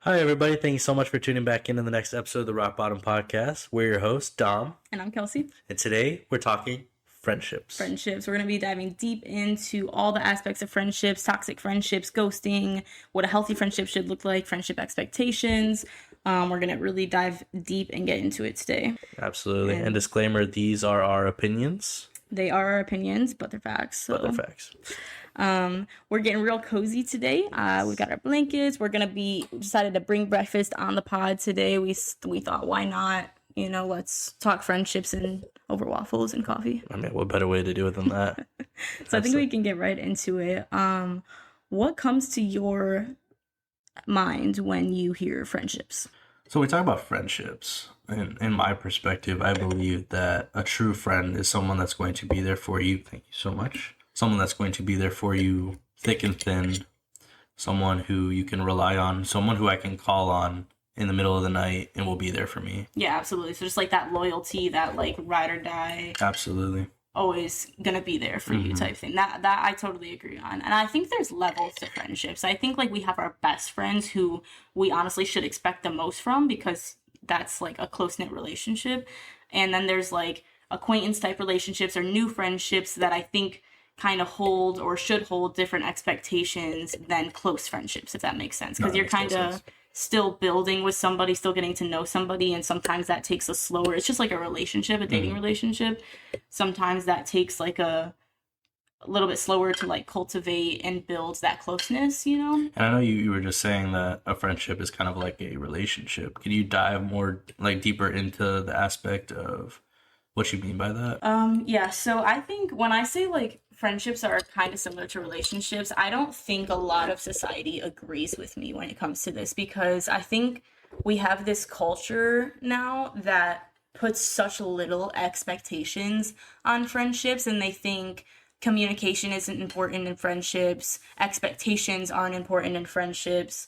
Hi, everybody. Thank you so much for tuning back in the next episode of the Rock Bottom Podcast. We're your hosts, Dom. And I'm Kelsey. And today we're talking friendships. We're going to be diving deep into all the aspects of friendships, toxic friendships, ghosting, what a healthy friendship should look like, friendship expectations. We're going to really dive deep and get into it today. Absolutely. And disclaimer, these are our opinions. They are our opinions, but they're facts. But they're facts. We're getting real cozy today. We've got our blankets. We're going to be decided to bring breakfast on the pod today. We thought, why not? Let's talk friendships and over waffles and coffee. I mean, what better way to do it than that? So I think we can get right into it. What comes to your mind when you hear friendships? So we talk about friendships. In my perspective, I believe that a true friend is someone that's going to be there for you. Thank you so much. Someone that's going to be there for you thick and thin. Someone who you can rely on. Someone who I can call on in the middle of the night and will be there for me. Yeah, absolutely. So just like that loyalty, that like ride or die. Absolutely. Always gonna be there for you type thing. That I totally agree on. And I think there's levels to friendships. I think like we have our best friends who we honestly should expect the most from because that's like a close-knit relationship. And then there's like acquaintance type relationships or new friendships that I think kind of hold or should hold different expectations than close friendships, if that makes sense. Because you're kind of still building with somebody, still getting to know somebody, and sometimes that takes a slower, it's just like a relationship, a dating relationship. Sometimes that takes like a little bit slower to like cultivate and build that closeness, And I know you were just saying that a friendship is kind of like a relationship. Can you dive more like deeper into the aspect of what you mean by that? Yeah, so I think when I say like friendships are kind of similar to relationships, I don't think a lot of society agrees with me when it comes to this because I think we have this culture now that puts such little expectations on friendships, and they think communication isn't important in friendships, expectations aren't important in friendships,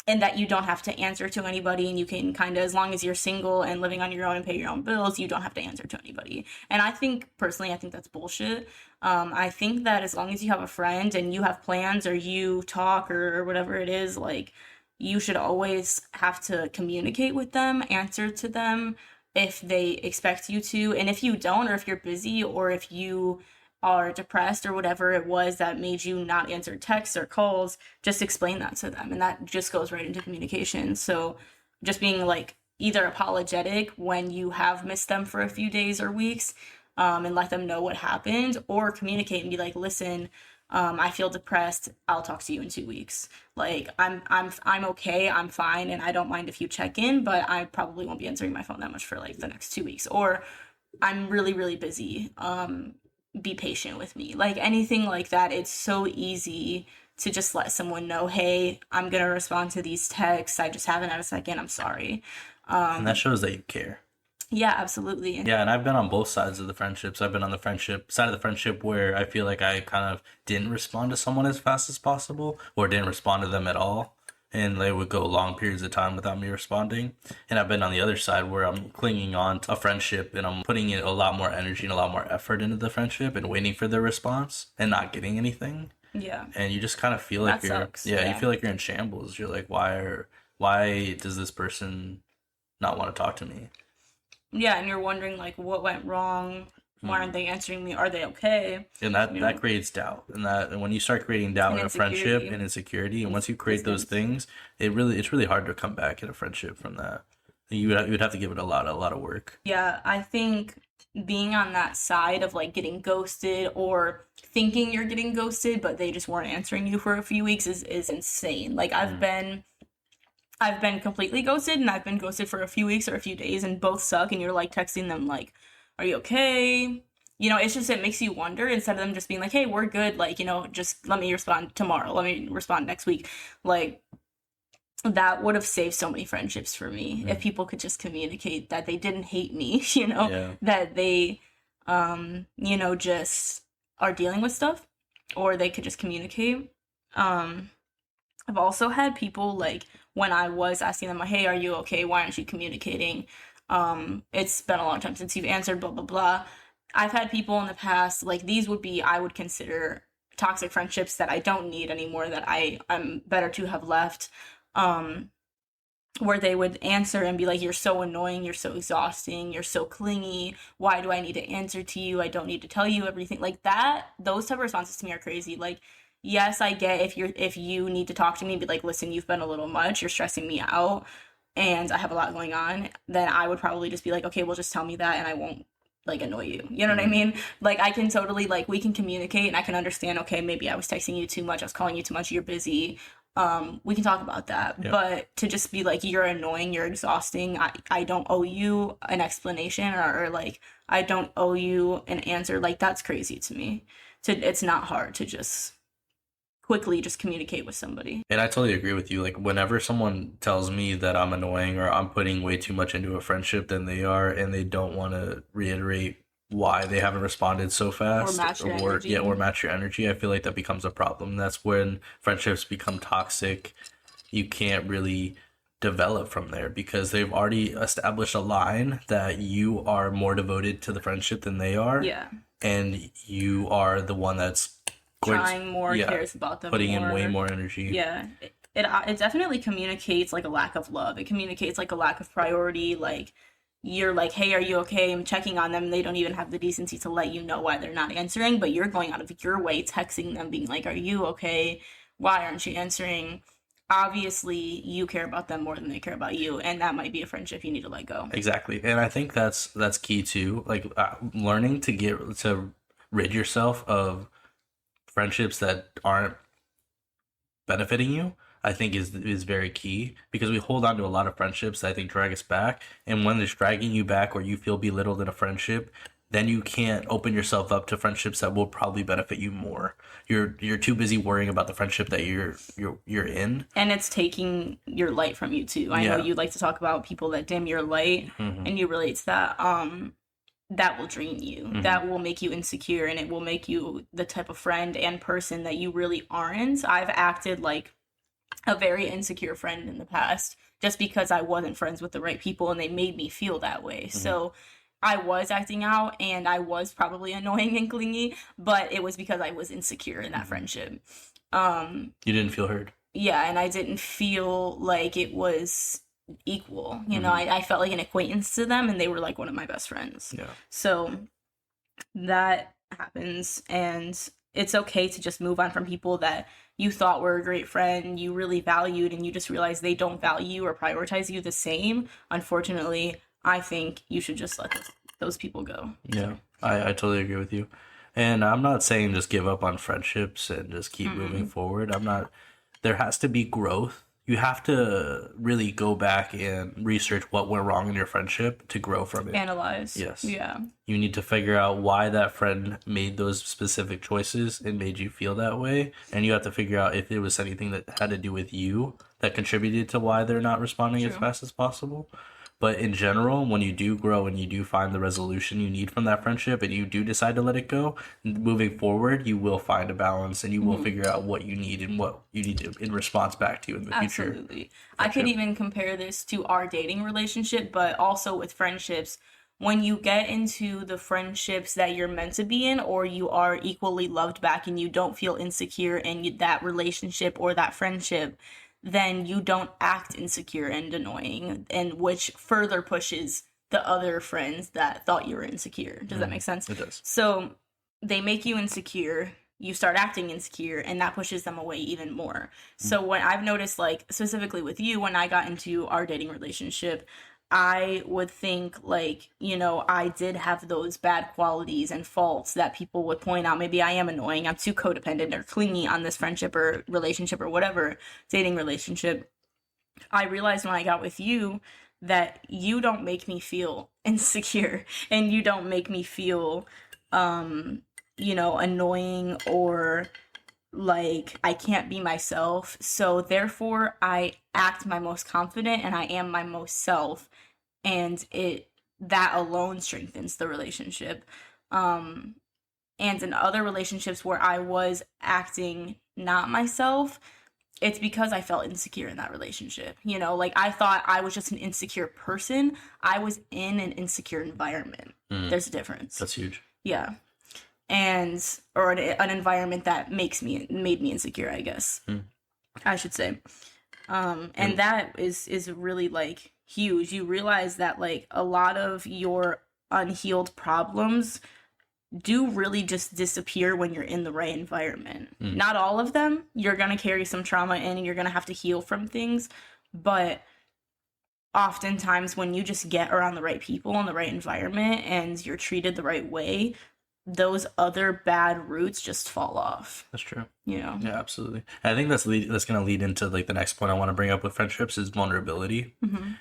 and that you don't have to answer to anybody, and you can kind of, as long as you're single and living on your own and pay your own bills, you don't have to answer to anybody. And I think that's bullshit. I think that as long as you have a friend and you have plans or you talk or whatever it is, like, you should always have to communicate with them, answer to them if they expect you to. And if you don't, or if you're busy, or if you are depressed or whatever it was that made you not answer texts or calls, just explain that to them. And that just goes right into communication. So just being like either apologetic when you have missed them for a few days or weeks, and let them know what happened, or communicate and be like, listen, I feel depressed. I'll talk to you in 2 weeks. Like I'm okay. I'm fine. And I don't mind if you check in, but I probably won't be answering my phone that much for like the next 2 weeks, or I'm really, really busy. Be patient with me. Like anything like that, it's so easy to just let someone know, hey, I'm gonna respond to these texts, I just haven't had a second, I'm sorry. And that shows that you care. Yeah, absolutely. Yeah, and I've been on both sides of the friendships. I've been on the friendship side of the friendship where I feel like I kind of didn't respond to someone as fast as possible, or didn't respond to them at all, and they would go long periods of time without me responding. And I've been on the other side where I'm clinging on to a friendship and I'm putting in a lot more energy and a lot more effort into the friendship and waiting for their response and not getting anything. Yeah. And you just kind of feel like you feel like you're in shambles. You're like, why does this person not want to talk to me? Yeah, and you're wondering like what went wrong. Why aren't they answering me? Are they okay? And that creates doubt. And when you start creating doubt in a friendship and insecurity, and once you create those things, it's really hard to come back in a friendship from that. You would have to give it a lot of work. Yeah, I think being on that side of like getting ghosted or thinking you're getting ghosted, but they just weren't answering you for a few weeks is insane. Like I've been completely ghosted, and I've been ghosted for a few weeks or a few days, and both suck. And you're like texting them like, are you okay? It's just, it makes you wonder instead of them just being like, hey, we're good. Like, just let me respond tomorrow. Let me respond next week. Like, that would have saved so many friendships for me if people could just communicate that they didn't hate me, that they, just are dealing with stuff, or they could just communicate. I've also had people like, when I was asking them, hey, are you okay? Why aren't you communicating? It's been a long time since you've answered, blah, blah, blah. I've had people in the past, like, these would be, I would consider toxic friendships that I don't need anymore, that I'm better to have left, where they would answer and be like, "You're so annoying, you're so exhausting, you're so clingy, why do I need to answer to you? I don't need to tell you everything." Like that, those type of responses to me are crazy. Like, yes, I get if you need to talk to me and be like, "Listen, you've been a little much, you're stressing me out and I have a lot going on," then I would probably just be like, "Okay, well just tell me that and I won't like annoy you." You know what I mean? Like I can totally, like, we can communicate and I can understand, okay, maybe I was texting you too much, I was calling you too much, you're busy. We can talk about that. Yep. But to just be like, "You're annoying, you're exhausting, I don't owe you an explanation," or like, "I don't owe you an answer," like that's crazy to me. It's not hard to just quickly just communicate with somebody. And I totally agree with you. Like, whenever someone tells me that I'm annoying or I'm putting way too much into a friendship than they are, and they don't want to reiterate why they haven't responded so fast, Or match your energy. or match your energy, I feel like that becomes a problem. That's when friendships become toxic. You can't really develop from there because they've already established a line that you are more devoted to the friendship than they are, Yeah. and you are the one that's Trying more, yeah, cares about them putting in more. way more energy. Yeah. It definitely communicates like a lack of love. It communicates like a lack of priority. Like you're like, "Hey, are you okay?" I'm checking on them. They don't even have the decency to let you know why they're not answering, but you're going out of your way texting them, being like, "Are you okay? Why aren't you answering?" Obviously, you care about them more than they care about you, and that might be a friendship you need to let go. Exactly, and I think that's key too. Like learning to rid yourself of friendships that aren't benefiting you, I think is very key because we hold on to a lot of friendships that I think drag us back, and when it's dragging you back or you feel belittled in a friendship, then you can't open yourself up to friendships that will probably benefit you more. You're too busy worrying about the friendship that you're in, and it's taking your light from you too. I know you like to talk about people that dim your light, and you relate to that. That will drain you. That will make you insecure, and it will make you the type of friend and person that you really aren't. I've acted like a very insecure friend in the past just because I wasn't friends with the right people and they made me feel that way. So I was acting out and I was probably annoying and clingy, but it was because I was insecure in that friendship. You didn't feel heard. Yeah, and I didn't feel like it was equal. You know, I felt like an acquaintance to them and they were like one of my best friends. Yeah. So that happens, and it's okay to just move on from people that you thought were a great friend, you really valued, and you just realize they don't value or prioritize you the same. Unfortunately, I think you should just let those people go. Yeah, I totally agree with you. And I'm not saying just give up on friendships and just keep moving forward. There has to be growth. You have to really go back and research what went wrong in your friendship to grow from it. Analyze. Yes. Yeah. You need to figure out why that friend made those specific choices and made you feel that way. And you have to figure out if it was anything that had to do with you that contributed to why they're not responding as fast as possible. But in general, when you do grow and you do find the resolution you need from that friendship and you do decide to let it go, moving forward, you will find a balance and you will figure out what you need and what you need to in response back to you in the future. Absolutely. I could even compare this to our dating relationship, but also with friendships. When you get into the friendships that you're meant to be in, or you are equally loved back and you don't feel insecure in that relationship or that friendship, then you don't act insecure and annoying, and which further pushes the other friends that thought you were insecure. Does that make sense? It does. So they make you insecure, you start acting insecure, and that pushes them away even more. So when I've noticed, like specifically with you, when I got into our dating relationship, I would think like, you know, I did have those bad qualities and faults that people would point out. Maybe I am annoying, I'm too codependent or clingy on this friendship or relationship or whatever dating relationship. I realized when I got with you that you don't make me feel insecure and you don't make me feel you know, annoying or like I can't be myself. So therefore I act my most confident and I am my most self, and that alone strengthens the relationship. And in other relationships where I was acting not myself, it's because I felt insecure in that relationship. You know, like I thought I was just an insecure person. I was in an insecure environment. There's a difference. That's huge. Yeah. and or an environment that made me insecure, I guess. I should say. And that is really like huge. You realize that like a lot of your unhealed problems do really just disappear when you're in the right environment. Not all of them. You're gonna carry some trauma in and you're gonna have to heal from things, but oftentimes when you just get around the right people in the right environment and you're treated the right way, those other bad roots just fall off. That's true. You know? Yeah, absolutely. And I think that's going to lead into like the next point I want to bring up with friendships is vulnerability.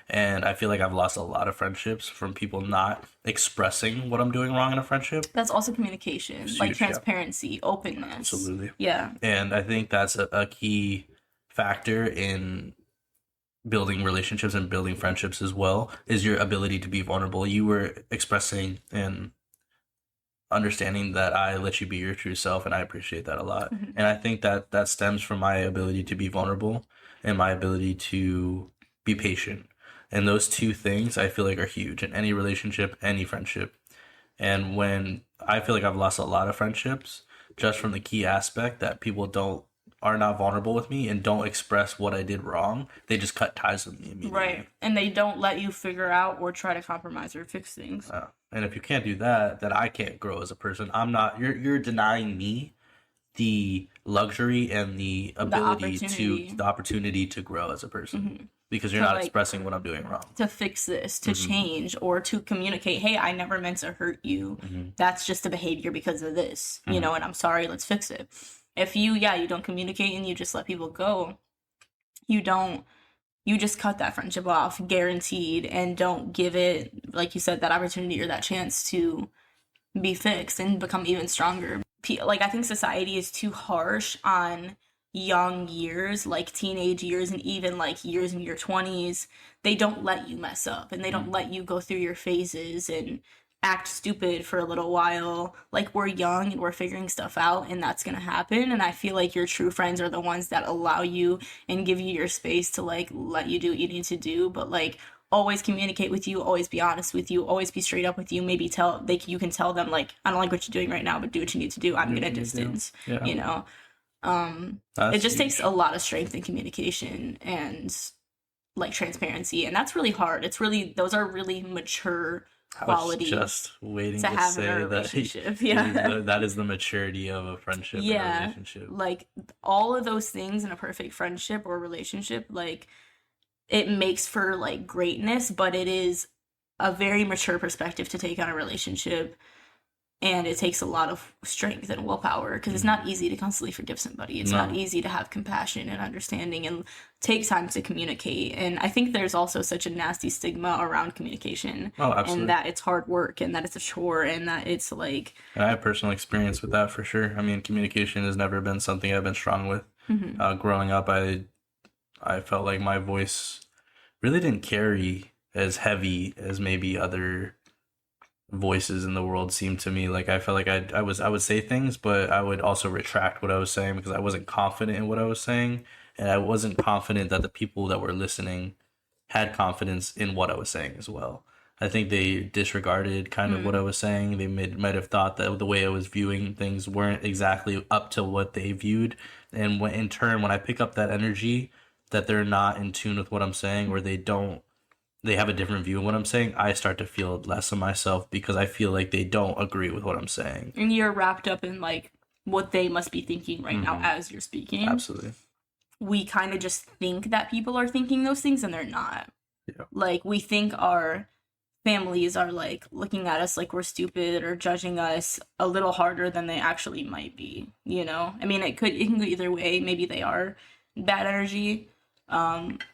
And I feel like I've lost a lot of friendships from people not expressing what I'm doing wrong in a friendship. That's also communication, It's like huge, transparency, openness. Absolutely. Yeah. And I think that's a key factor in building relationships and building friendships as well, is your ability to be vulnerable. You were expressing and understanding that I let you be your true self, and I appreciate that a lot. And I think that stems from my ability to be vulnerable and my ability to be patient. And those two things I feel like are huge in any relationship, any friendship. And when I feel like I've lost a lot of friendships just from the key aspect that people are not vulnerable with me and don't express what I did wrong, they just cut ties with me immediately. Right. And they don't let you figure out or try to compromise or fix things. And if you can't do that, then I can't grow as a person. You're denying me the luxury and the ability the opportunity to grow as a person because you're not expressing what I'm doing wrong. To fix this, to change, or to communicate, hey, I never meant to hurt you. That's just a behavior because of this, you know, and I'm sorry, let's fix it. If you don't communicate and you just let people go, you just cut that friendship off, guaranteed, and don't give it, like you said, that opportunity or that chance to be fixed and become even stronger. Like, I think society is too harsh on young years, like teenage years, and even like years in your 20s. They don't let you mess up, and they don't let you go through your phases and act stupid for a little while. Like, we're young and we're figuring stuff out, and that's gonna happen. And I feel like your true friends are the ones that allow you and give you your space to like let you do what you need to do, but like always communicate with you, always be honest with you, always be straight up with you. Maybe you can tell them like, I don't like what you're doing right now, but do what you need to do. I'm gonna distance. You know, it just takes a lot of strength in communication and like transparency, and that's really hard. Those are really mature quality. I was just waiting to have say in a relationship. Yeah. that is the maturity of a friendship and a relationship. Like all of those things in a perfect friendship or relationship, like it makes for like greatness, but it is a very mature perspective to take on a relationship. And it takes a lot of strength and willpower because it's not easy to constantly forgive somebody. It's not easy to have compassion and understanding and take time to communicate. And I think there's also such a nasty stigma around communication. Oh, absolutely. And that it's hard work and that it's a chore and that it's like... And I have personal experience with that for sure. I mean, communication has never been something I've been strong with. Growing up, I felt like my voice really didn't carry as heavy as maybe other voices in the world seemed to me. Like I felt like I would say things, but I would also retract what I was saying because I wasn't confident in what I was saying, and I wasn't confident that the people that were listening had confidence in what I was saying as well. I think they disregarded kind of what I was saying. They might have thought that the way I was viewing things weren't exactly up to what they viewed, and in turn, when I pick up that energy that they're not in tune with what I'm saying, or they have a different view of what I'm saying, I start to feel less of myself because I feel like they don't agree with what I'm saying. And you're wrapped up in like what they must be thinking right now as you're speaking. Absolutely. We kind of just think that people are thinking those things and they're not. Yeah. Like we think our families are like looking at us like we're stupid or judging us a little harder than they actually might be, you know? I mean, it can go either way. Maybe they are bad energy.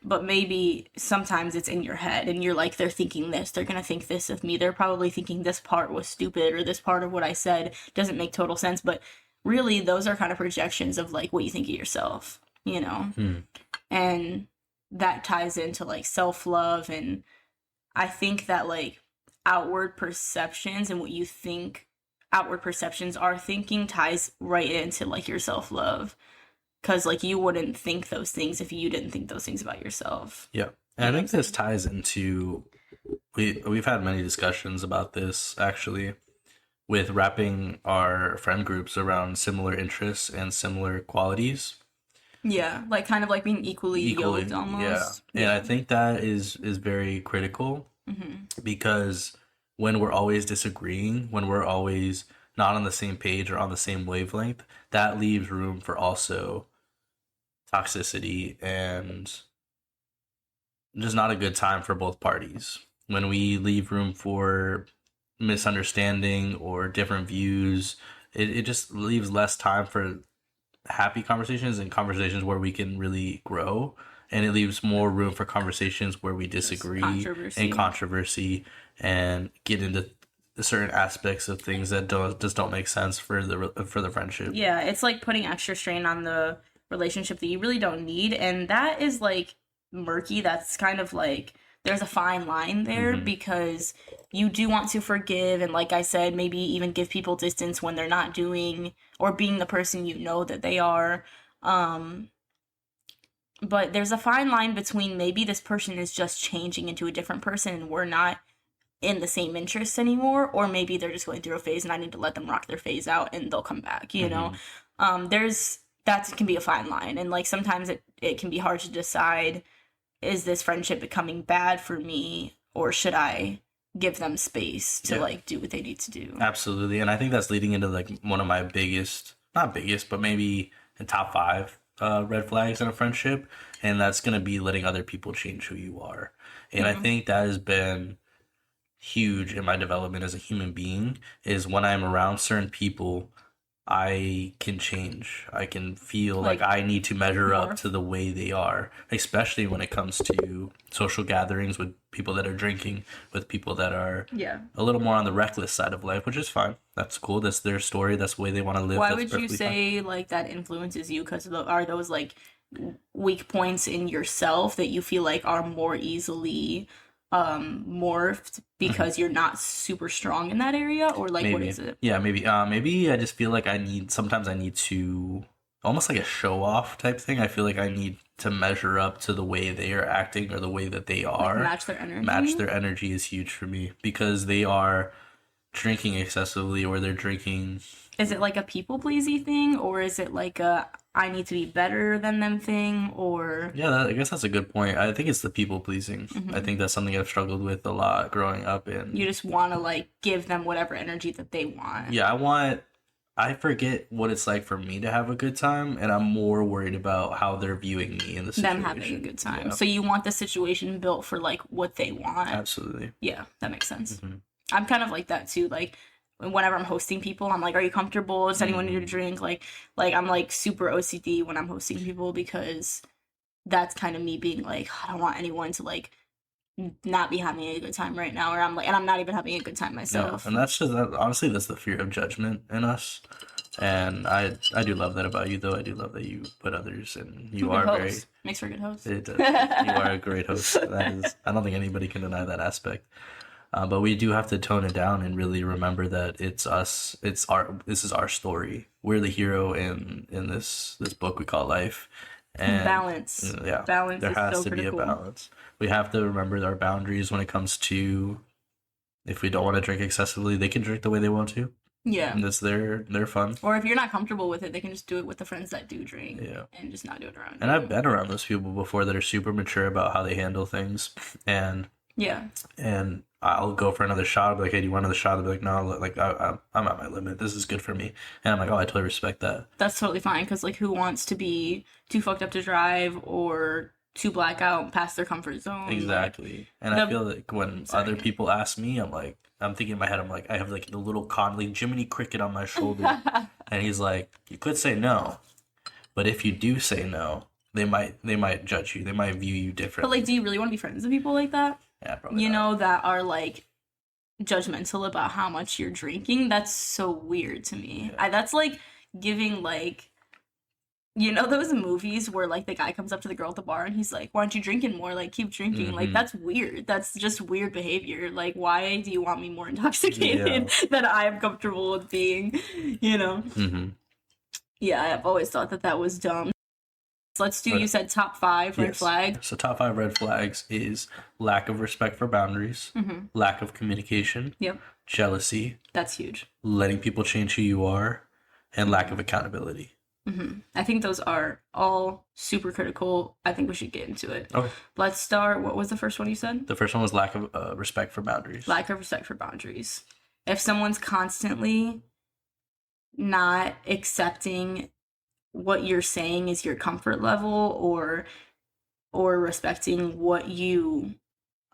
But maybe sometimes it's in your head and you're like, they're thinking this, they're gonna think this of me, they're probably thinking this part was stupid or this part of what I said doesn't make total sense, but really those are kind of projections of like what you think of yourself, you know? And that ties into like self-love, and I think that like outward perceptions and what you think outward perceptions are thinking ties right into like your self-love. Because, like, you wouldn't think those things if you didn't think those things about yourself. Yeah. And I think this ties into... We've had many discussions about this, actually. with wrapping our friend groups around similar interests and similar qualities. Yeah, like kind of like being equally yoked Equally, yeah. almost. And I Yeah. think that is very critical Hmm. because when we're always disagreeing, when we're always not on the same page or on the same wavelength, that leaves room for also toxicity and just not a good time for both parties. When we leave room for misunderstanding or different views, it just leaves less time for happy conversations and conversations where we can really grow. And it leaves more room for conversations where we Just disagree and controversy. controversy and get into certain aspects of things that don't make sense for the friendship. Yeah, it's like putting extra strain on the relationship that you really don't need, and that is like murky. That's kind of like there's a fine line there Hmm. because you do want to forgive and like I said, maybe even give people distance when they're not doing or being the person you know that they are. Um but there's a fine line between maybe this person is just changing into a different person and we're not in the same interests anymore, or maybe they're just going through a phase and I need to let them rock their phase out and they'll come back, you know? Hmm. There's that can be a fine line. And like sometimes it can be hard to decide, is this friendship becoming bad for me or should I give them space to Yeah, like do what they need to do? absolutely. And I think that's leading into like one of my biggest, not biggest, but maybe in top five red flags in a friendship. And that's going to be letting other people change who you are. And I Mm. think that has been huge in my development as a human being is when I'm around certain people, I can change. I can feel like Like I need to measure up more. to the way they are, especially when it comes to social gatherings with people that are drinking, with people that are Yeah. a little more on the reckless side of life, which is fine. That's cool. That's their story. That's the way they want to live. Why That's would you perfectly fine. say like that influences you? Because are those like weak points in yourself that you feel like are more easily morphed Mhm. because you're not super strong in that area, or like what Maybe. is it? Yeah, maybe. Maybe I just feel like sometimes I need to, almost like a show off type thing. I feel like I need to measure up to the way they are acting or the way that they Like are. match their Match energy? their energy is huge for me because they are drinking excessively or they're drinking. Is it like a people pleasy thing, or is it like a I need to be better than them thing, or Yeah, I guess that's a good point. I think it's the people pleasing. I mhm. think that's something I've struggled with a lot growing up. You And just want to like give them whatever energy that they want? yeah, I forget what it's like for me to have a good time, and I'm more worried about how they're viewing me in the Them having a situation. good time. Yeah, So you want the situation built for like what they want. absolutely. Yeah, that makes sense. Hmm. I'm kind of like that too. Like whenever I'm hosting people, I'm like, "Are you comfortable? Does anyone need a Hmm. drink?" Like I'm like super OCD when I'm hosting people because that's kind of me being like, I don't want anyone to like not be having a good time right now, or I'm like, and I'm not even having a good time Yeah, myself. and that's just that. Honestly, that's the fear of judgment in us, and I do love that about you, though. I do love that you put others, and I'm a you good are very. host. Makes for a good host. It does. You are a great host. That is. I don't think anybody can deny that aspect. But we do have to tone it down and really remember that it's us. It's our. This is our story. We're the hero in this book we call life, and Balance. yeah, Balance there is has so to be a critical. balance. We have to remember our boundaries when it comes to if we don't want to drink excessively, they can drink the way they want to. Yeah. And that's their fun. Or if you're not comfortable with it, they can just do it with the friends that do drink Yeah. and just not do it around And I've you. been around those people before that are super mature about how they handle things, and Yeah. I'll go for another shot. I'll be like, "Hey, do you want another shot?" I'll be like, "No, like I'm at my limit. This is good for me." And I'm like, "Oh, I totally respect that." That's totally fine because like who wants to be too fucked up to drive or too blackout past their comfort zone? Like Exactly. And I the feel like when other sorry. people ask me, I'm thinking in my head, I'm like, I have like the little like Jiminy Cricket on my shoulder, and he's like, "You could say no, but if you do say no, they might judge you. They might view you But like, differently." do you really want to be friends with people like that? Yeah, probably You not. know, that are like judgmental about how much you're drinking? That's so weird to me. Yeah. That's like giving like you know those movies where like the guy comes up to the girl at the bar and he's like, "Why aren't you drinking more? Like keep drinking." Like Hmm. that's weird. That's just weird behavior. Like why do you want me more Yeah. intoxicated than I am comfortable with being, you know? Hmm. Yeah, I've always thought that that was dumb. Let's do, you said top 5 red Yes. flag. So top 5 red flags is lack of respect for boundaries, lack of communication, Yep. jealousy, That's huge. letting people change who you are, and lack of accountability. I think those are all super critical. I think we should get into it. Okay. Let's start. What was the first one you said? The first one was lack of respect for boundaries. Lack of respect for boundaries. If someone's constantly not accepting what you're saying is your comfort level, or respecting what you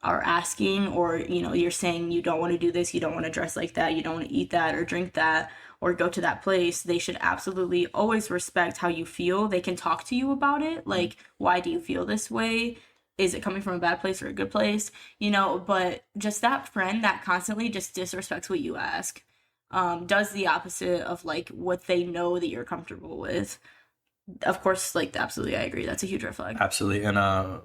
are asking, or you're saying you don't want to do this, you don't want to dress like that, you don't want to eat that or drink that or go to that place, they should absolutely always respect how you feel. They can talk to you about it, like, why do you feel this way? Is it coming from a bad place or a good place? But just that friend that constantly just disrespects what you ask, does the opposite of like what they know that you're comfortable with. Of course, like, absolutely, I agree. That's a huge red flag. Absolutely, and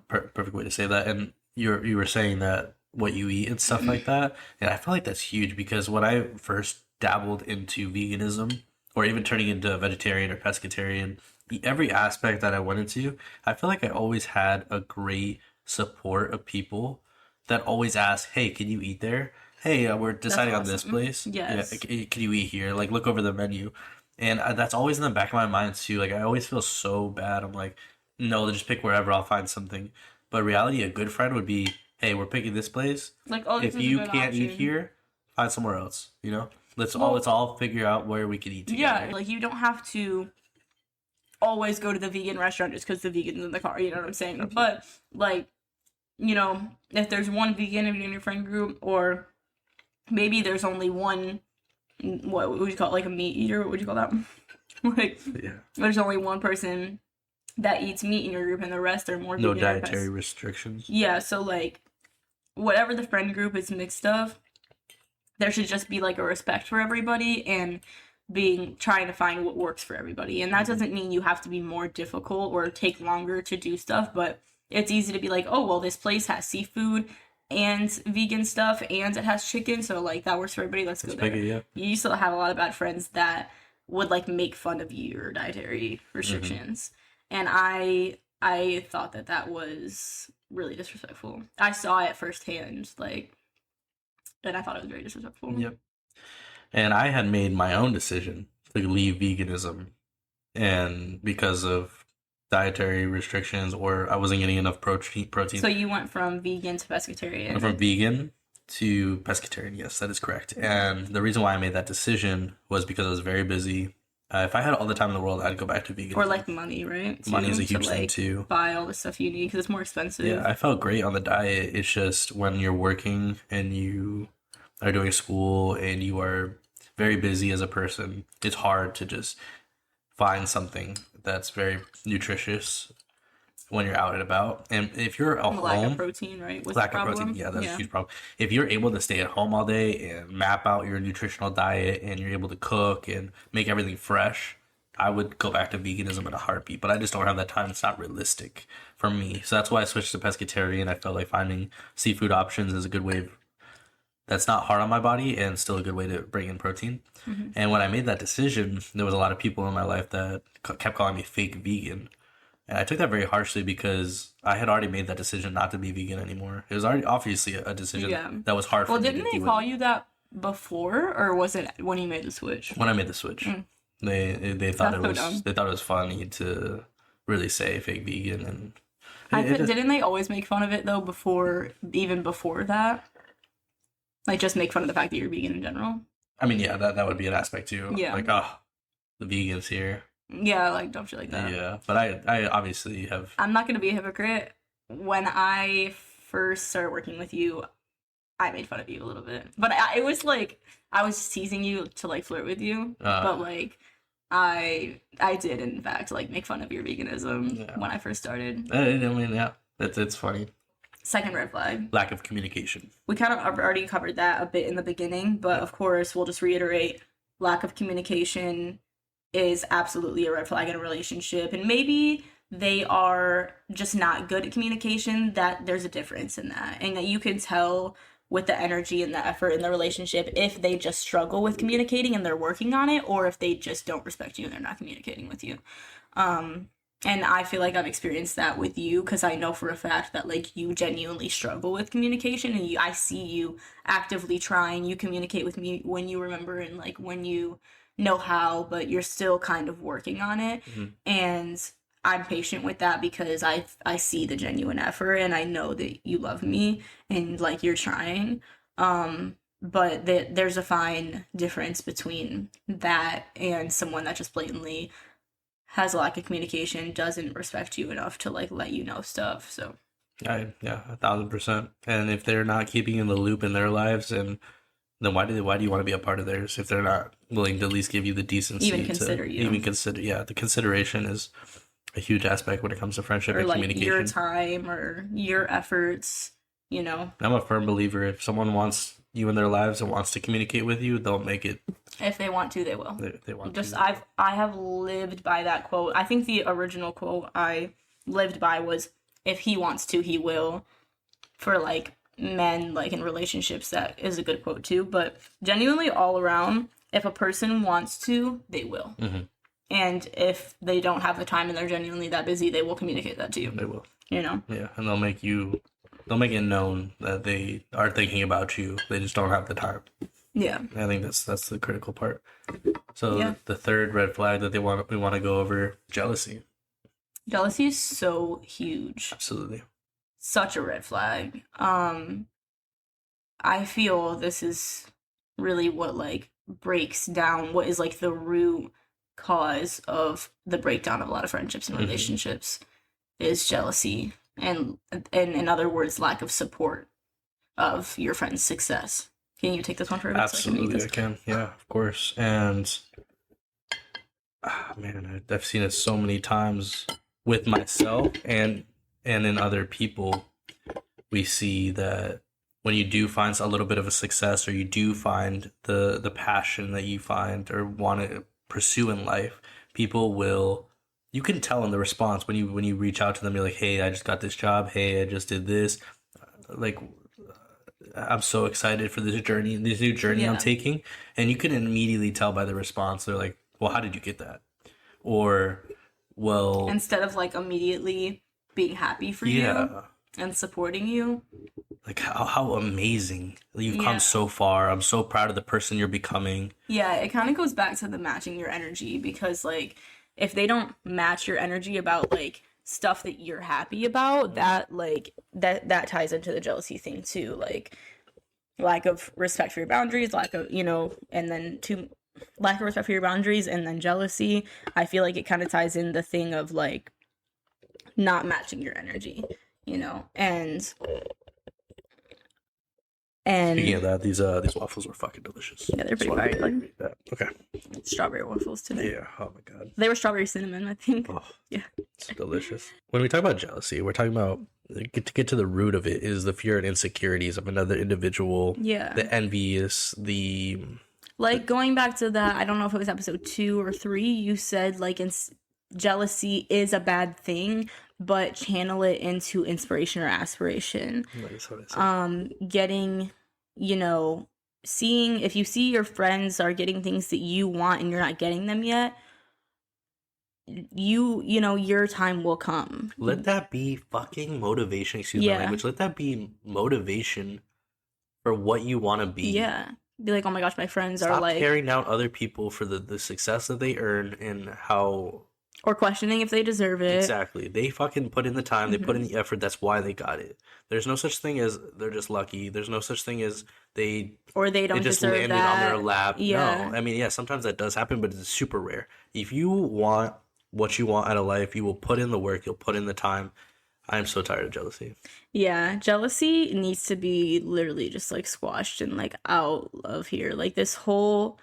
perfect way to say that. And you were saying that what you eat and stuff like that, and I feel like that's huge because when I first dabbled into veganism, or even turning into a vegetarian or pescatarian, every aspect that I went into, I feel like I always had a great support of people that always ask, "Hey, can you eat there? Hey, we're deciding on this awesome. place. Yes. Yeah, can you eat here? Like, look over the menu." And that's always in the back of my mind too. Like, I always feel so bad. I'm like, no, just pick wherever. I'll find something. But reality, a good friend would be, hey, we're picking this place. Like, oh, this If is a you good can't eat option. here, find somewhere else. Let's all figure out where we can eat together. Yeah, like, you don't have to always go to the vegan restaurant just because the vegan's in the car. You know what I'm saying? Absolutely. But like, if there's one vegan in your friend group, or maybe there's only one, what would you call it, like a meat eater? What would you call that? Like, Yeah. there's only one person that eats meat in your group, and the rest are more No vegan or dietary restrictions. Yeah, so like, whatever the friend group is mixed of, there should just be like a respect for everybody, and trying to find what works for everybody. And that doesn't mean you have to be more difficult or take longer to do stuff, but it's easy to be like, oh, well, this place has seafood and vegan stuff and it has chicken, so like that works for everybody, let's go there. Yeah. You still have a lot of bad friends that would like make fun of your dietary restrictions. And I thought that was really disrespectful. I saw it firsthand, like, and I thought it was very disrespectful. Yep. And I had made my own decision to leave veganism, and because of dietary restrictions, or I wasn't getting enough protein. So you went from vegan to pescatarian. I'm from vegan to pescatarian. Yes, that is correct. And the reason why I made that decision was because I was very busy. If I had all the time in the world, I'd go back to veganism. Or like money, right? Money is a huge to, thing like, too. Buy all the stuff you need because it's more expensive. Yeah, I felt great on the diet. It's just when you're working and you are doing school and you are very busy as a person, it's hard to just find something that's very nutritious when you're out and about. And if you're at home, lack of protein, right? Was lack the of problem? protein, yeah, that's a huge problem. If you're able to stay at home all day and map out your nutritional diet, and you're able to cook and make everything fresh, I would go back to veganism in a heartbeat. But I just don't have that time. It's not realistic for me. So that's why I switched to pescatarian. I felt like finding seafood options is a good way that's not hard on my body and still a good way to bring in protein. And when I made that decision, there was a lot of people in my life that kept calling me fake vegan. And I took that very harshly because I had already made that decision not to be vegan anymore. It was already obviously a decision that was hard for me to Well, do. didn't they call you that before, or was it when you made the switch? When I made the switch. They thought That's it was so dumb. they thought it was funny to really say fake vegan, and Didn't they always make fun of it though even before that? Like, just make fun of the fact that you're vegan in general? I mean, yeah, that would be an aspect too. Yeah. Like, the vegans here. Yeah, like, don't you like that? Yeah, but I obviously have. I'm not gonna be a hypocrite. When I first started working with you, I made fun of you a little bit, but it was like I was just teasing you to like flirt with you. But like, I did in fact like make fun of your veganism when I first started. I mean, yeah, it's funny. Second red flag: lack of communication. We kind of already covered that a bit in the beginning, but of course we'll just reiterate: lack of communication is absolutely a red flag in a relationship. And maybe they are just not good at communication, that there's a difference in that, and that you can tell with the energy and the effort in the relationship if they just struggle with communicating and they're working on it, or if they just don't respect you and they're not communicating with you. And I feel like I've experienced that with you because I know for a fact that like you genuinely struggle with communication, and I see you actively trying. You communicate with me when you remember and like when you know how, but you're still kind of working on it. Mhm. And I'm patient with that because I see the genuine effort and I know that you love me and like you're trying. But there's a fine difference between that and someone that just blatantly has a lack of communication, doesn't respect you enough to like let you know stuff. So Yeah, 1,000%. And if they're not keeping you in the loop in their lives, and then why do you want to be a part of theirs if they're not willing to at least give you the even decency to consider even you consider? Yeah, the consideration is a huge aspect when it comes to friendship or and like your communication. time or your efforts, you know, I'm a firm believer if someone wants you in their lives and wants to communicate with you, they'll make it. if they want to, they will. They want Just to. I have lived by that quote. I think the original quote I lived by was if he wants to, he will. For like men like in relationships, that is a good quote too, but genuinely all around, if a person wants to, they will. Hmm. And if they don't have the time and they're genuinely that busy, they will communicate that to you. They will. You know? Yeah, and they'll make it known that they are thinking about you. They just don't have the time. Yeah. I think that's the critical part. So Yeah. the third red flag that we want to go over, jealousy. Jealousy is so huge. Absolutely. Such a red flag. I feel this is really what like breaks down what is like the root cause of the breakdown of a lot of friendships and Mhm. relationships is jealousy and in other words lack of support of your friend's success. Can you take this one for a bit? Absolutely, I can. Yeah, of course. And man, I've seen it so many times with myself and in other people. We see that when you do find a little bit of a success, or you do find the passion that you find or want to pursue in life, people will. You can tell in the response when you reach out to them. You're like, "Hey, I just got this job. Hey, I just did this. Like, I'm so excited for this new journey I'm Yeah. taking." And you can immediately tell by the response. They're like, "Well, how did you get that?" Or, "Well, Instead of like immediately being happy for you yeah, and supporting you. like how amazing you've Yeah. come so far. I'm so proud of the person you're becoming." Yeah, it kind of goes back to the matching your energy because like if they don't match your energy about like stuff that you're happy about, that like that ties into the jealousy thing too, like lack of respect for your boundaries, lack of, you know, and then to lack of respect for your boundaries and then jealousy. I feel like it kind of ties in the thing of like not matching your energy, you know. And Speaking of that, these waffles were fucking delicious. yeah, they're pretty Just wanted fire. to read that. Okay. Strawberry waffles today. Yeah. Oh my god. They were strawberry cinnamon, I think. Oh, Yeah. it's delicious. When we talk about jealousy, we're talking about get to the root of it is the fear and insecurities of another individual. Yeah. The envious, the Like going back to that, I don't know if it was episode 2 or 3, you said like jealousy is a bad thing, but channel it into inspiration or aspiration. That's what I said. Getting, you know, seeing if you see your friends are getting things that you want and you're not getting them yet, you know, your time will come. Let that be fucking motivation. Excuse Yeah. my language. Let that be motivation for what you want to be. Yeah. Be like, oh my gosh, my friends are Stop like, carrying down other people for the success that they earn and how or questioning if they deserve it. exactly they fucking put in the time, they put in the effort. That's why they got it. There's no such thing as they're just lucky. There's no such thing as Or they they don't just deserve landed that. on their lap. Yeah. No, I mean, yeah, sometimes that does happen, but it's super rare. If you want what you want out of life, you will put in the work. You'll put in the time. I'm so tired of jealousy. Yeah, jealousy needs to be literally just like squashed and like out of here. Like this whole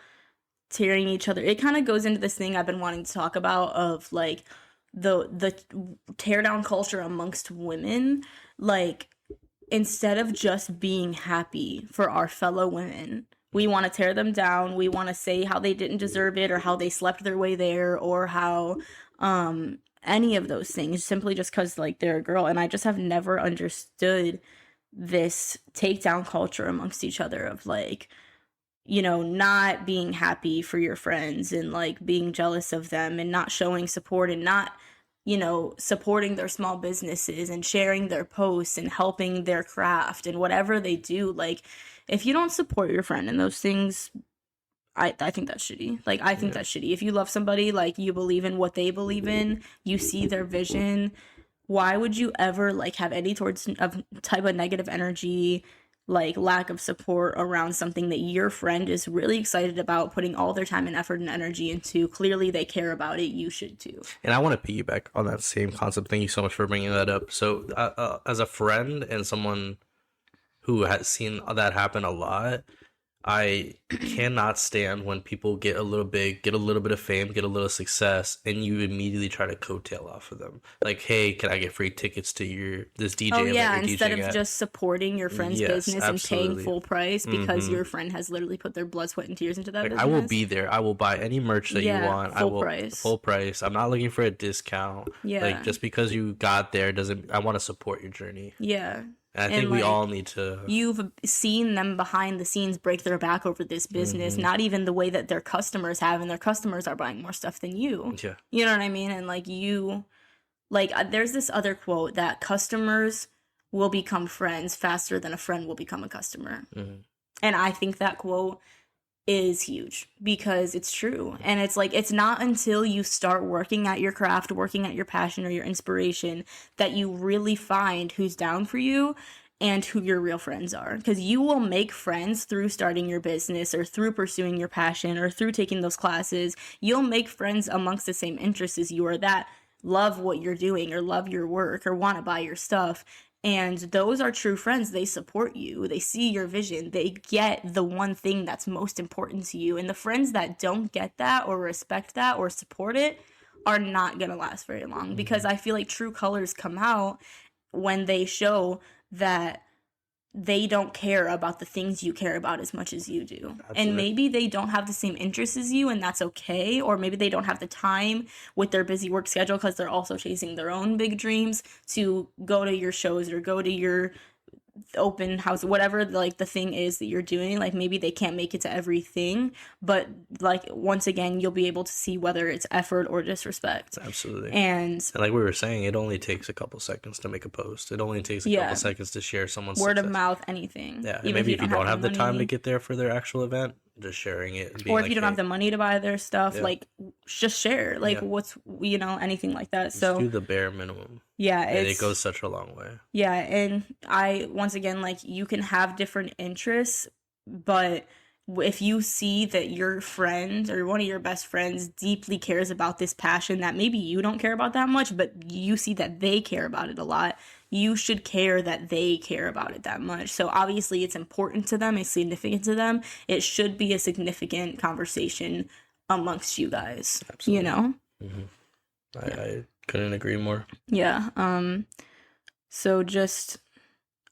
tearing each other. It kind of goes into this thing I've been wanting to talk about of like the tear down culture amongst women. Like instead of just being happy for our fellow women, we want to tear them down. We want to say how they didn't deserve it or how they slept their way there or how any of those things simply just because like they're a girl. And I just have never understood this takedown culture amongst each other of like, you know, not being happy for your friends and like being jealous of them and not showing support and not you know, supporting their small businesses and sharing their posts and helping their craft and whatever they do. Like, if you don't support your friend in those things, I think that's shitty. Like, I think Yeah. that's shitty. If you love somebody, like, you believe in what they believe in, you see their vision, why would you ever, like, have any towards of type of negative energy, like, lack of support around something that your friend is really excited about, putting all their time and effort and energy into? Clearly they care about it. You should too. And I want to piggyback on that same concept. Thank you so much for bringing that up. So, as a friend and someone who has seen that happen a lot, I cannot stand when people get a little big, get a little bit of fame, get a little success, and you immediately try to coattail off of them. Like, hey, can I get free tickets to this DJ Oh event yeah, you're instead DJing of at? just supporting your friend's Yes, business and paying absolutely. full price because Mhm. your friend has literally put their blood, sweat, and tears into that Like, business. I will be there. I will buy any merch that you Yeah, want. I full will price. full price. I'm not looking for a discount. Yeah. Like, just because you got there doesn't. I want to support your journey. Yeah. And I think And, we like, all need to. you've seen them behind the scenes break their back over this business, Mhm. not even the way that their customers have, and their customers are buying more stuff than you. Yeah. You know what I mean? And there's this other quote that customers will become friends faster than a friend will become a customer. Mhm. And I think that quote is huge because it's true. And it's like, it's not until you start working at your craft, working at your passion or your inspiration, that you really find who's down for you and who your real friends are. Because you will make friends through starting your business or through pursuing your passion or through taking those classes. You'll make friends amongst the same interests as you, or that love what you're doing or love your work or want to buy your stuff. And those are true friends. They support you. They see your vision. They get the one thing that's most important to you. And the friends that don't get that or respect that or support it are not going to last very long. Mhm. Because I feel like true colors come out when they show that they don't care about the things you care about as much as you do. Absolutely. And maybe they don't have the same interests as you, and that's okay. Or maybe they don't have the time with their busy work schedule because they're also chasing their own big dreams to go to your shows or go to your open house, whatever, like, the thing is that you're doing. Like, maybe they can't make it to everything, but, like, once again, you'll be able to see whether it's effort or disrespect. Absolutely. And like we were saying, it only takes a couple seconds to make a post. It only takes a Yeah. couple seconds to share someone's word of success. mouth, anything. Yeah, and Even maybe if you don't have the time to money. get there for their actual event, just sharing it. And being Or if like, you don't have hey, the money to buy their stuff, Yeah. like, just share. Like, Yeah. what's, anything like that. just So do the bare minimum. yeah, And it's it goes such a long way. Yeah, and once again, like, you can have different interests, but if you see that your friend or one of your best friends deeply cares about this passion that maybe you don't care about that much, but you see that they care about it a lot, you should care that they care about it that much. So obviously it's important to them, it's significant to them. It should be a significant conversation amongst you guys, Absolutely. you know? I couldn't agree more. Yeah. So just,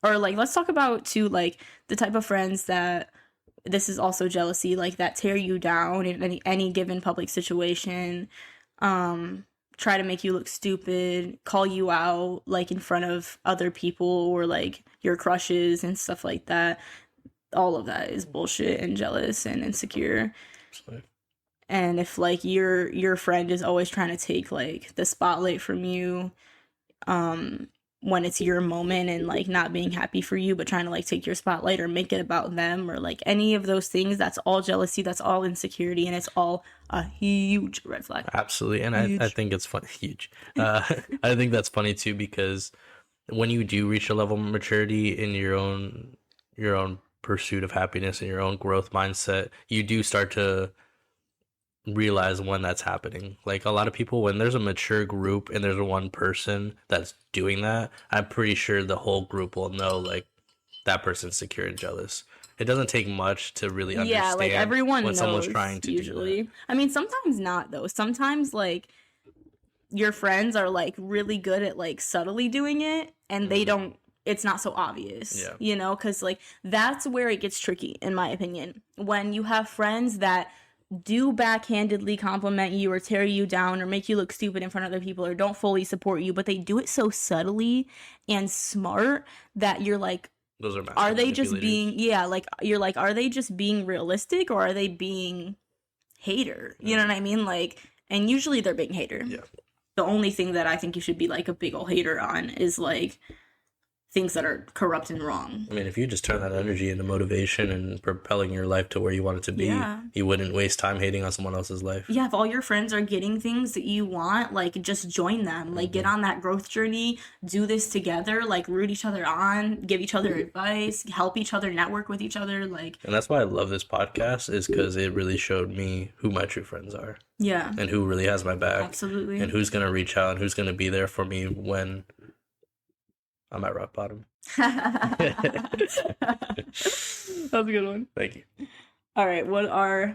or like, let's talk about too, like, the type of friends that, this is also jealousy, like, that tear you down in any given public situation, try to make you look stupid, call you out, like, in front of other people or, like, your crushes and stuff like that. All of that is bullshit and jealous and insecure. Absolutely. And if, like, your friend is always trying to take, like, the spotlight from you, when it's your moment, and, like, not being happy for you but trying to, like, take your spotlight or make it about them, or, like, any of those things, that's all jealousy, that's all insecurity, and it's all a huge red flag. Absolutely. And I think it's fun. Huge. I think that's funny too, because when you do reach a level of maturity in your own pursuit of happiness and your own growth mindset, you do start to realize when that's happening. Like, a lot of people, when there's a mature group and there's one person that's doing that, I'm pretty sure the whole group will know, like, that person's secure and jealous. It doesn't take much to really understand. Yeah, like, everyone when knows someone's trying to usually. do I mean, sometimes not, though. Sometimes, like, your friends are, like, really good at, like, subtly doing it, and they don't, it's not so obvious. Yeah. You know, because, like, that's where it gets tricky, in my opinion. When you have friends that do backhandedly compliment you or tear you down or make you look stupid in front of other people or don't fully support you, but they do it so subtly and smart that you're like, Those are massive are they just manipulators. being, like, you're like, are they just being realistic or are they being hater? You know what I mean? Like, and usually they're being hater. Yeah. the only thing that I think you should be like a big ol' hater on is like things that are corrupt and wrong. I mean, if you just turn that energy into motivation and propelling your life to where you want it to be, Yeah. you wouldn't waste time hating on someone else's life. Yeah, if all your friends are getting things that you want, like just join them. Like get on that growth journey, do this together, like root each other on, give each other advice, help each other, network with each other, like. And that's why I love this podcast, is because it really showed me who my true friends are. Yeah. And who really has my back. Absolutely. And who's going to reach out and who's going to be there for me when I'm at rock bottom. That's a good one. Thank you. All right,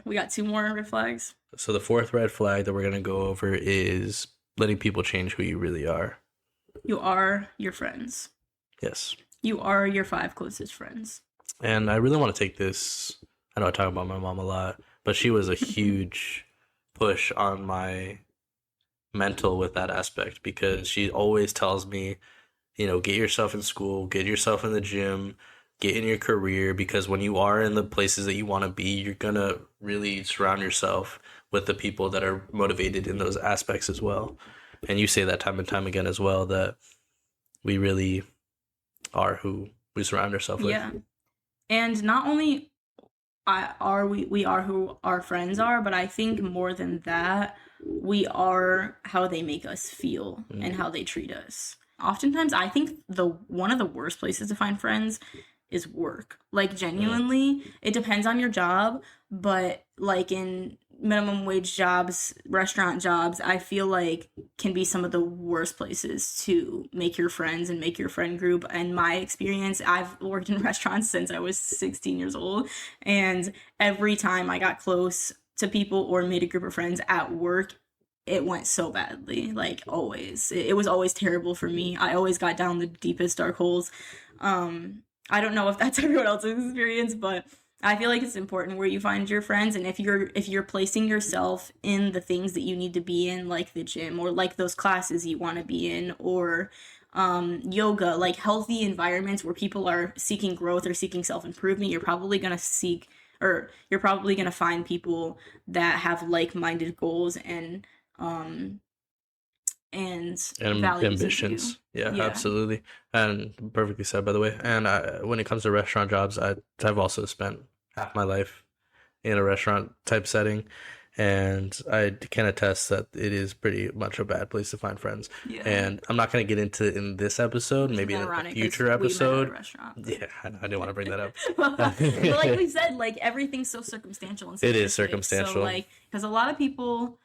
we got 2 more red flags? So the 4th red flag that we're going to go over is letting people change who you really are. You are your friends. Yes. You are your 5 closest friends. And I really want to take this, I know I talk about my mom a lot, but she was a huge push on my mental with that aspect, because she always tells me, get yourself in school, get yourself in the gym, get in your career, because when you are in the places that you want to be, you're going to really surround yourself with the people that are motivated in those aspects as well. And you say that time and time again as well, that we really are who we surround ourselves with. Yeah. And not only we are who our friends are, but I think more than that, we are how they make us feel and how they treat us. Oftentimes, I think one of the worst places to find friends is work. Like, genuinely, it depends on your job, but like in minimum wage jobs, restaurant jobs, I feel like can be some of the worst places to make your friends and make your friend group. And my experience, I've worked in restaurants since I was 16 years old, and every time I got close to people or made a group of friends at work, it went so badly. Like, always. It was always terrible for me. I always got down the deepest dark holes. I don't know if that's everyone else's experience, but I feel like it's important where you find your friends, and if you're placing yourself in the things that you need to be in, like the gym or like those classes you want to be in, or yoga, like healthy environments where people are seeking growth or seeking self-improvement, you're probably going to find people that have like-minded goals and values ambitions. Yeah, absolutely. And perfectly said, by the way. And when it comes to restaurant jobs, I've also spent half my life in a restaurant type setting, and I can attest that it is pretty much a bad place to find friends. Yeah. And I'm not going to get into it in this episode, maybe in a future episode. Yeah, I didn't want to bring that up. But like we said, like everything's so circumstantial and it is circumstantial. So like, because a lot of people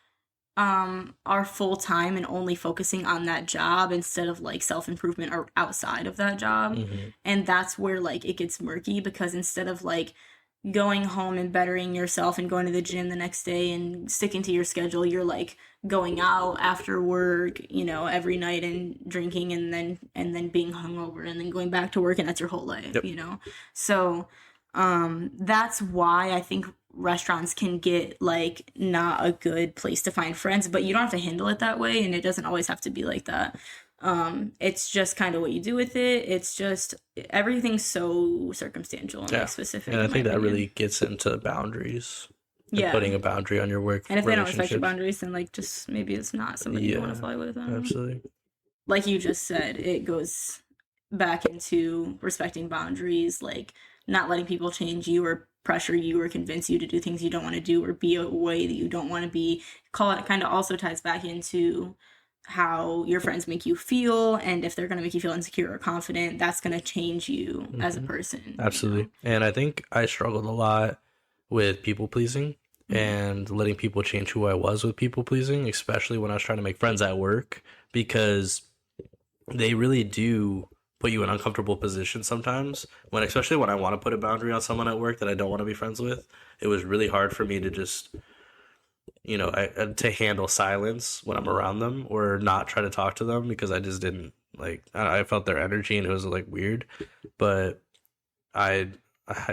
are full-time and only focusing on that job instead of like self-improvement or outside of that job. And that's where like it gets murky, because instead of like going home and bettering yourself and going to the gym the next day and sticking to your schedule, you're like going out after work, every night and drinking and then being hungover and then going back to work, and that's your whole life. So that's why I think restaurants can get like not a good place to find friends, but you don't have to handle it that way, and it doesn't always have to be like that. It's just kind of what you do with it. It's just everything's so circumstantial and like specific. And I think that really gets into boundaries. Yeah, putting a boundary on your work. And if they don't respect your boundaries, then like just maybe it's not somebody you want to fly with. Absolutely. Like you just said, it goes back into respecting boundaries, like not letting people change you or pressure you or convince you to do things you don't want to do or be a way that you don't want to be. It kind of also ties back into how your friends make you feel, and if they're going to make you feel insecure or confident, that's going to change you as a person. Absolutely. And I think I struggled a lot with people pleasing and letting people change who I was with people pleasing, especially when I was trying to make friends at work, because they really do put you in uncomfortable positions sometimes, especially when I want to put a boundary on someone at work that I don't want to be friends with. It was really hard for me to just to handle silence when I'm around them, or not try to talk to them, because I just didn't I felt their energy and it was like weird. But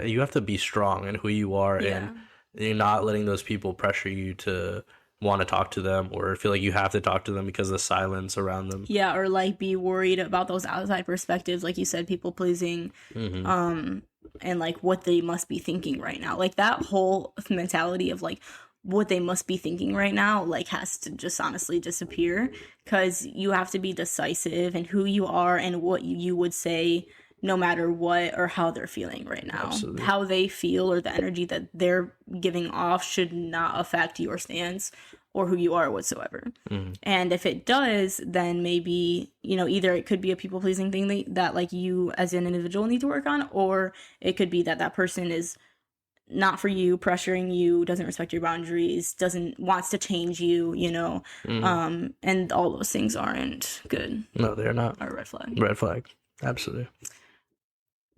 you have to be strong in who you are, and you're not letting those people pressure you to want to talk to them or feel like you have to talk to them because of the silence around them. Yeah, or like be worried about those outside perspectives, like you said, people pleasing, and like what they must be thinking right now. Like that whole mentality of like, what they must be thinking right now like has to just honestly disappear, because you have to be decisive in who you are and what you would say no matter what or how they're feeling right now. Absolutely. How they feel or the energy that they're giving off should not affect your stance or who you are whatsoever. And if it does, then maybe, you know, either it could be a people-pleasing thing that like you as an individual need to work on, or it could be that that person is not for you, pressuring you, doesn't respect your boundaries, wants to change you, you know. And all those things aren't good. No, they're not. Or a red flag. Red flag. Absolutely.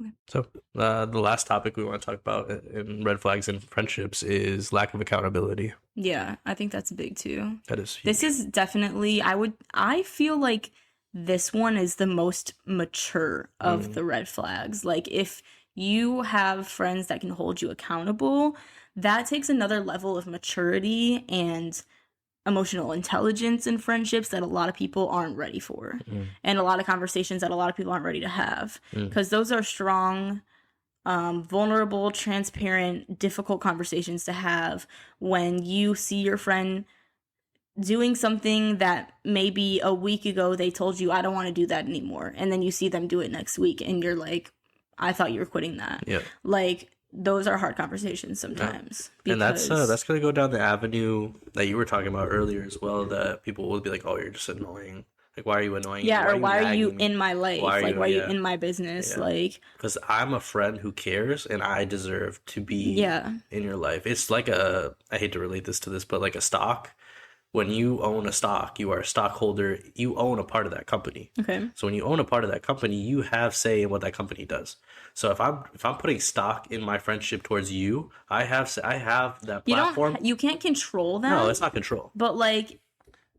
Okay. So the last topic we want to talk about in red flags and friendships is lack of accountability. Yeah, I think that's big too. That is huge. This is definitely, I feel like this one is the most mature of the red flags. Like, if you have friends that can hold you accountable, that takes another level of maturity and emotional intelligence in friendships that a lot of people aren't ready for, and a lot of conversations that a lot of people aren't ready to have, because those are strong, vulnerable, transparent, difficult conversations to have when you see your friend doing something that maybe a week ago they told you, I don't want to do that anymore, and then you see them do it next week and you're like, I thought you were quitting that. Yeah. Like, those are hard conversations sometimes. And that's going to go down the avenue that you were talking about earlier as well, that people will be like, oh, you're just annoying. Like, why are you annoying? Yeah, or why are you nagging me? in my life? Why are you in my business? Yeah. Like, because I'm a friend who cares and I deserve to be in your life. It's like I hate to relate this to this, but like a stock. When you own a stock, you are a stockholder. You own a part of that company. okay. So when you own a part of that company, you have say in what that company does. So if I'm putting stock in my friendship towards you, I have that platform. You can't control that. No, it's not control. But like,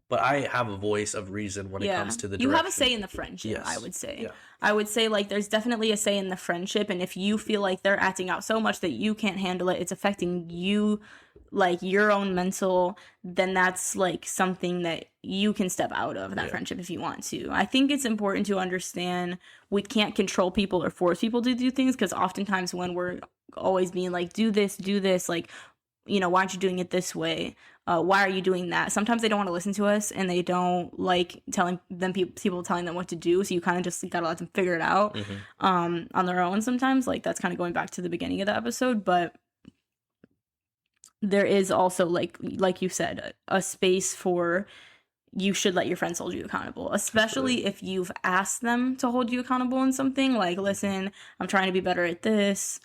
But I have a voice of reason when it comes to the direction. you have a say in the friendship. Yes. I would say. Yeah. I would say, like, there's definitely a say in the friendship, and if you feel like they're acting out so much that you can't handle it, it's affecting you, like your own mental, then that's like something that you can step out of that friendship if you want to. I think it's important to understand we can't control people or force people to do things, because oftentimes when we're always being like, do this, like, you know, why aren't you doing it this way? Why are you doing that? Sometimes they don't want to listen to us, and they don't like telling them people telling them what to do. So you kind of just gotta let them figure it out on their own sometimes. Like, that's kind of going back to the beginning of the episode, but there is also, like you said, a space for, you should let your friends hold you accountable, especially if you've asked them to hold you accountable in something. Like, listen, I'm trying to be better at this,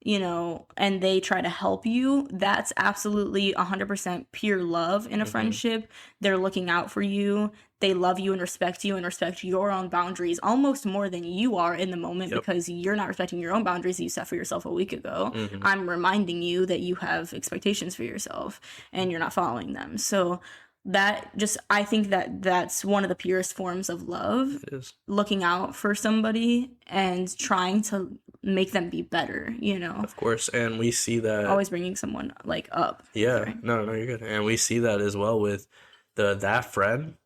you know, and they try to help you. That's absolutely 100% pure love in a friendship. They're looking out for you. They love you and respect your own boundaries almost more than you are in the moment, because you're not respecting your own boundaries that you set for yourself a week ago. I'm reminding you that you have expectations for yourself and you're not following them. So I think that's one of the purest forms of love. It is. Looking out for somebody and trying to make them be better, you know. Of course, and we see that Always bringing someone like up. Yeah, Sorry. no, you're good. And we see that as well with that friend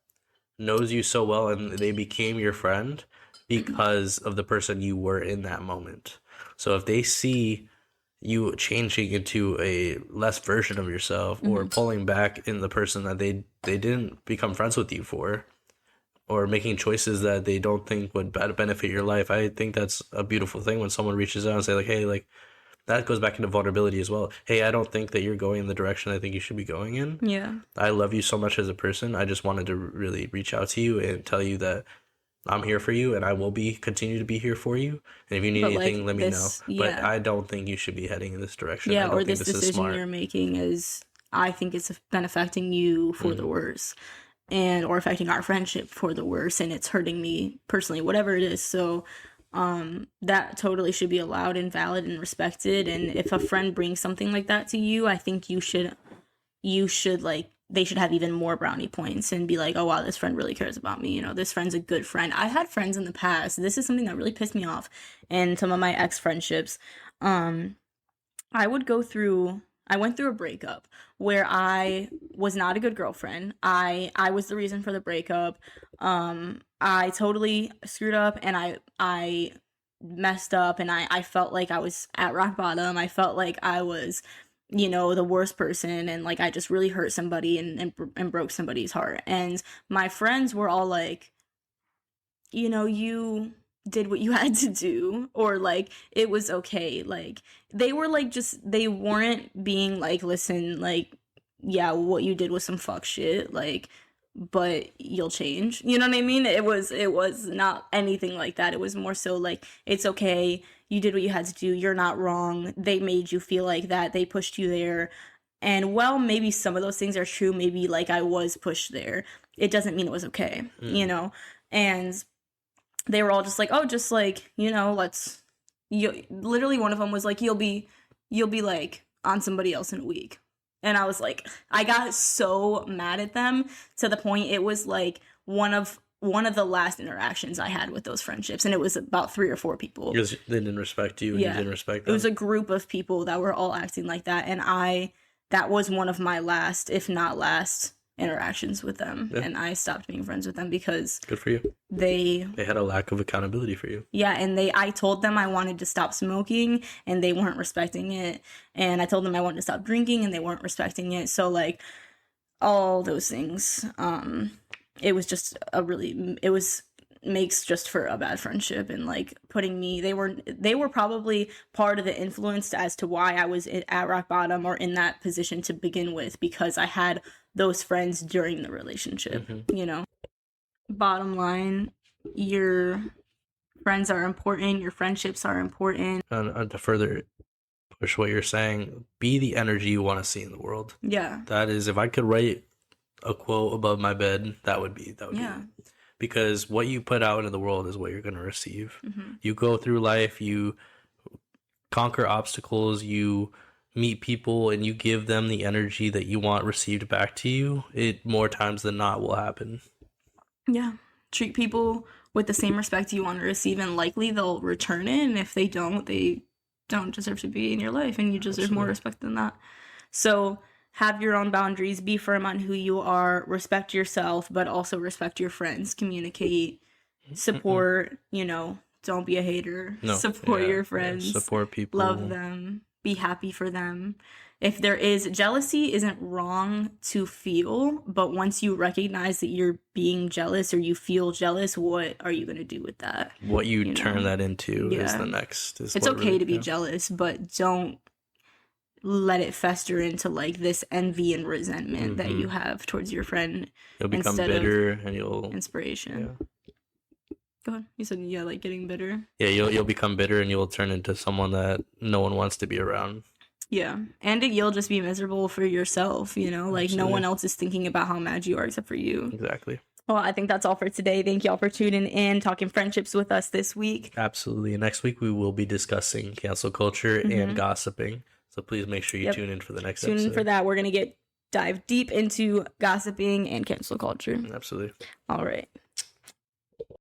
knows you so well, and they became your friend because of the person you were in that moment. So if they see you changing into a less version of yourself, or pulling back in the person that they didn't become friends with you for, or making choices that they don't think would benefit your life, I think that's a beautiful thing when someone reaches out and say like, hey, like, that goes back into vulnerability as well. Hey, I don't think that you're going in the direction I think you should be going in. Yeah. I love you so much as a person. I just wanted to really reach out to you and tell you that I'm here for you, and I will continue to be here for you. And if you need anything, let me know. But I don't think you should be heading in this direction. Yeah, I don't or think this is decision smart. you're making I think it's been affecting you for the worse, or affecting our friendship for the worse, and it's hurting me personally, whatever it is. So that totally should be allowed and valid and respected. And if a friend brings something like that to you, I think you should like, they should have even more brownie points and be like, oh wow, this friend really cares about me, you know, this friend's a good friend. I had friends in the past, this is something that really pissed me off in some of my ex friendships. I went through a breakup where I was not a good girlfriend. I was the reason for the breakup. I totally screwed up, and I messed up, and I felt like I was at rock bottom. I felt like I was the worst person, and like I just really hurt somebody and broke somebody's heart. And my friends were all like, you did what you had to do, or like it was okay. Like they were like, just, they weren't being like, listen, like, yeah, what you did was some fuck shit, like, but you'll change. You know what I mean? It was not anything like that. It was more so like, it's okay, you did what you had to do, you're not wrong, they made you feel like that, they pushed you there. And well, maybe some of those things are true, maybe like I was pushed there, it doesn't mean it was okay. And they were all just like, oh, just like, literally one of them was like, you'll be like on somebody else in a week. And I was like, I got so mad at them to the point it was like one of the last interactions I had with those friendships, and it was about 3 or 4 people. Because they didn't respect you and you didn't respect them. It was a group of people that were all acting like that, and that was one of my last, if not last, interactions with them. Yeah. And I stopped being friends with them because good for you. They had a lack of accountability for you. Yeah, and I told them I wanted to stop smoking, and they weren't respecting it. And I told them I wanted to stop drinking, and they weren't respecting it. So like all those things, it was just makes just for a bad friendship. And like putting me, they were probably part of the influence as to why I was at rock bottom or in that position to begin with, because I had those friends during the relationship. Bottom line, your friends are important, your friendships are important. And to further push what you're saying, be the energy you want to see in the world. Yeah. That is, if I could write a quote above my bed, that would be yeah. Because what you put out into the world is what you're going to receive. Mm-hmm. You go through life, you conquer obstacles, you meet people, and you give them the energy that you want received back to you. It more times than not will happen. Yeah. Treat people with the same respect you want to receive, and likely they'll return it. And if they don't deserve to be in your life, and you deserve Absolutely. More respect than that. So have your own boundaries, be firm on who you are, respect yourself, but also respect your friends, communicate, support, don't be a hater. No, support your friends. Support people. Love them. Be happy for them. If there is, jealousy isn't wrong to feel, but once you recognize that you're being jealous or you feel jealous, what are you going to do with that? What you turn that into is the next. It's okay to be jealous, but don't let it fester into like this envy and resentment that you have towards your friend. You'll become bitter and you'll inspiration. Yeah. Go ahead. You said like getting bitter. Yeah, you'll become bitter and you'll turn into someone that no one wants to be around. Yeah, and you'll just be miserable for yourself. Like Absolutely. No one else is thinking about how mad you are except for you. Exactly. Well, I think that's all for today. Thank y'all for tuning in, talking friendships with us this week. Absolutely. Next week we will be discussing cancel culture and gossiping. So please make sure you tune in for the next episode. Tune in for that. We're going to dive deep into gossiping and cancel culture. Absolutely. All right.